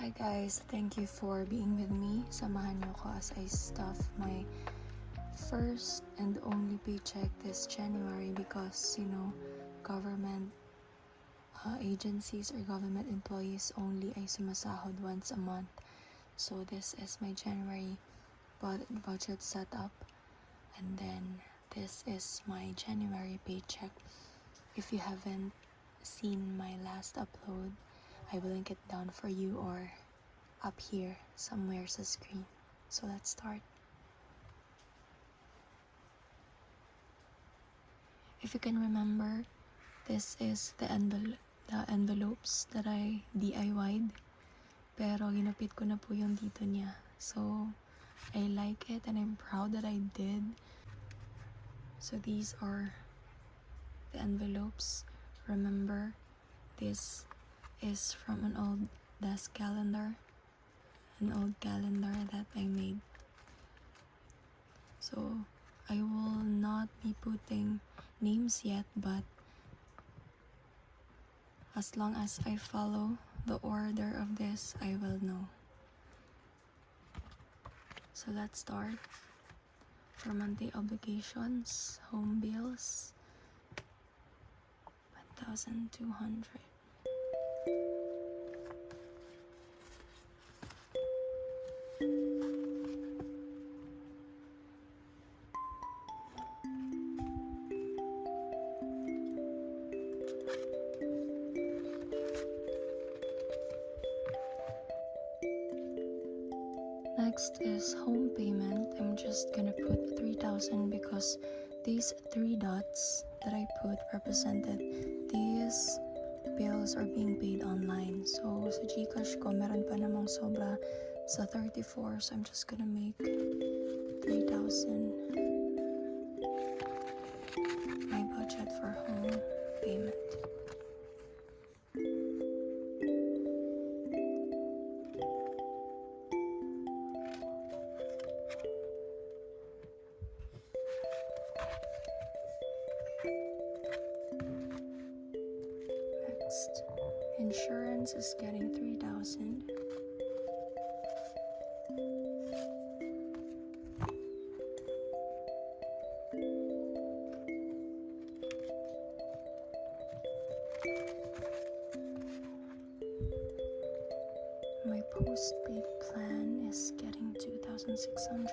Hi guys, thank you for being with me. Samahan niyo ko as I stuff my first and only paycheck this January because, government agencies or government employees only ay sumasahod once a month. So this is my January budget setup, and then this is my January paycheck. If you haven't seen my last upload, I will link it down for you or up here somewhere sa screen. So let's start. If you can remember, this is the envelopes that I DIY'd. Pero ginupit ko na po yung dito niya. So I like it and I'm proud that I did. So these are the envelopes. Remember, this is from an old desk calendar. An old calendar that I made. So I will not be putting names yet, but as long as I follow the order of this, I will know. So let's start. For monthly obligations, home bills, 1,200. Next is home payment. I'm just gonna put 3,000 because these 3 dots that I put represented these bills are being paid online. So sa Gcash ko, meron pa namang sobra sa 34. So I'm just gonna make 3,000 my budget for home payment. Next, insurance is getting 3,000. My postpaid plan is getting 2,600.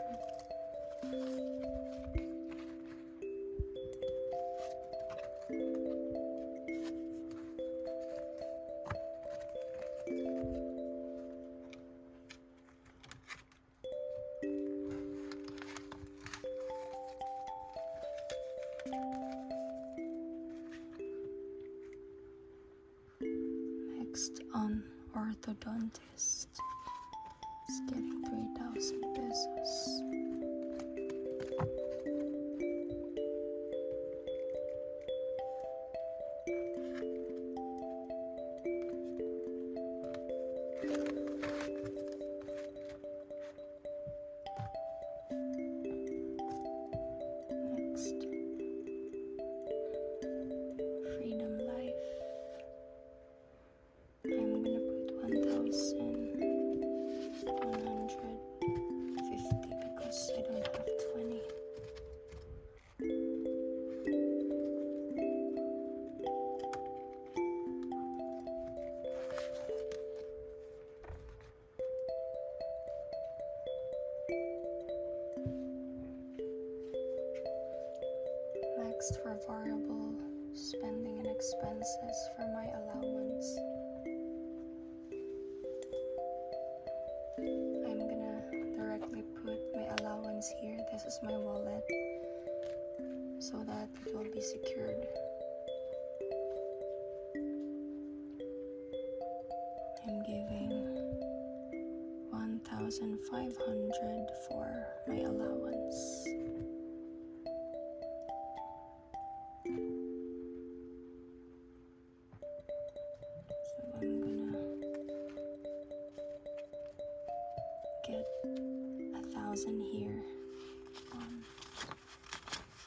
Next, on orthodontist is getting 3,000 pesos. Next, Freedom Life. I'm gonna put 1,150 because I don't have 20. Next, for variable spending and expenses for my allowance, I'm gonna directly put my allowance here. This is my wallet so that it will be secured. I'm giving 1,500 for my allowance. So I'm gonna get 1,000 here. 1,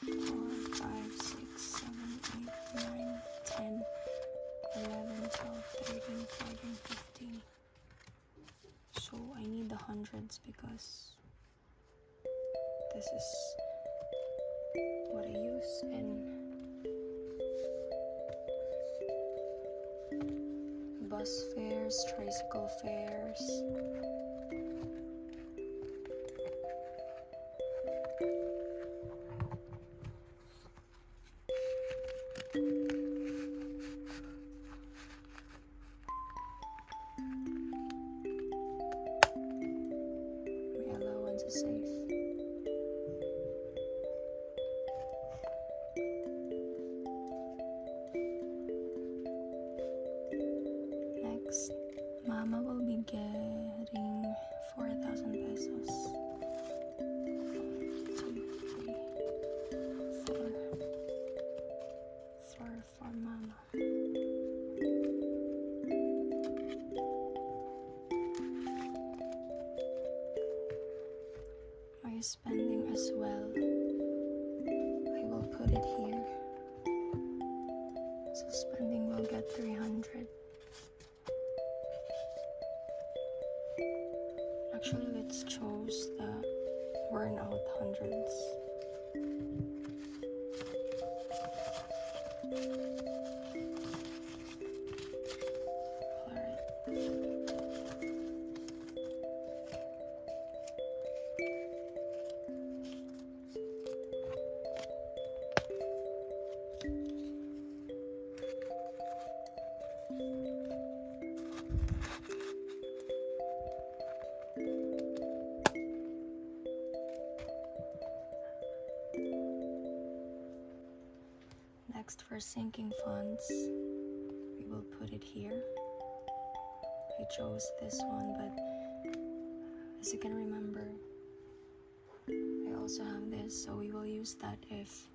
4, 5, 6, 7, 8, 9, 10, 11, 12, 13, 14, 15. So I need the hundreds because this is what I use in bus fares, tricycle fares. My allowance is safe. Next, Mama will be getting 4,000 pesos. 1, 2, 3, 4. For Mama. My spending as well, I will put it here. So spending will get 300. Actually, let's choose the worn out hundreds. Alright. Next, for sinking funds, we will put it here. I chose this one, but as you can remember, I also have this, so we will use that if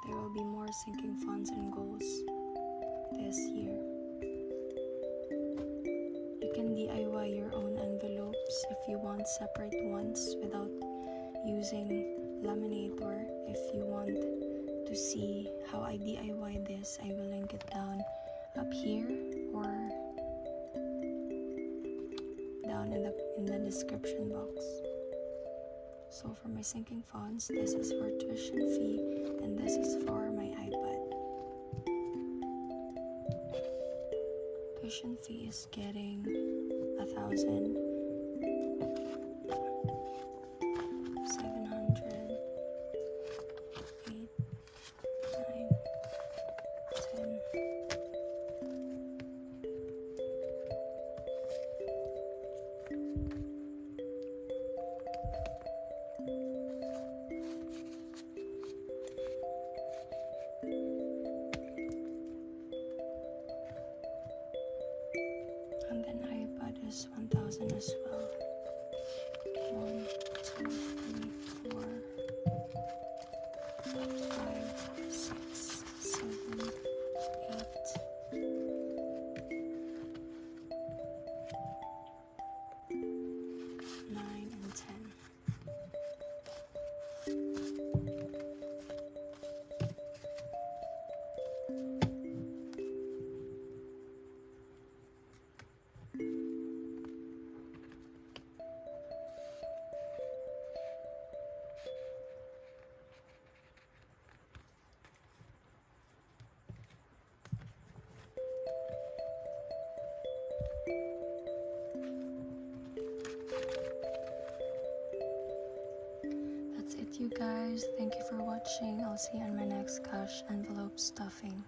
there will be more sinking funds and goals this year. You can DIY your own envelopes if you want separate ones without using Laminator. If you want to see how I DIY this, I will link it down up here or down in the description box. So for my sinking funds, this is for tuition fee and this is for my iPad. Tuition fee is getting 1,000. 700, 8, 9, 10. And then iPad is 1,000 as well. 1, 2, 3, 4, 5, 6, 7, 8. 9 and 10. That's it, you guys. Thank you for watching. I'll see you on my next cash envelope stuffing.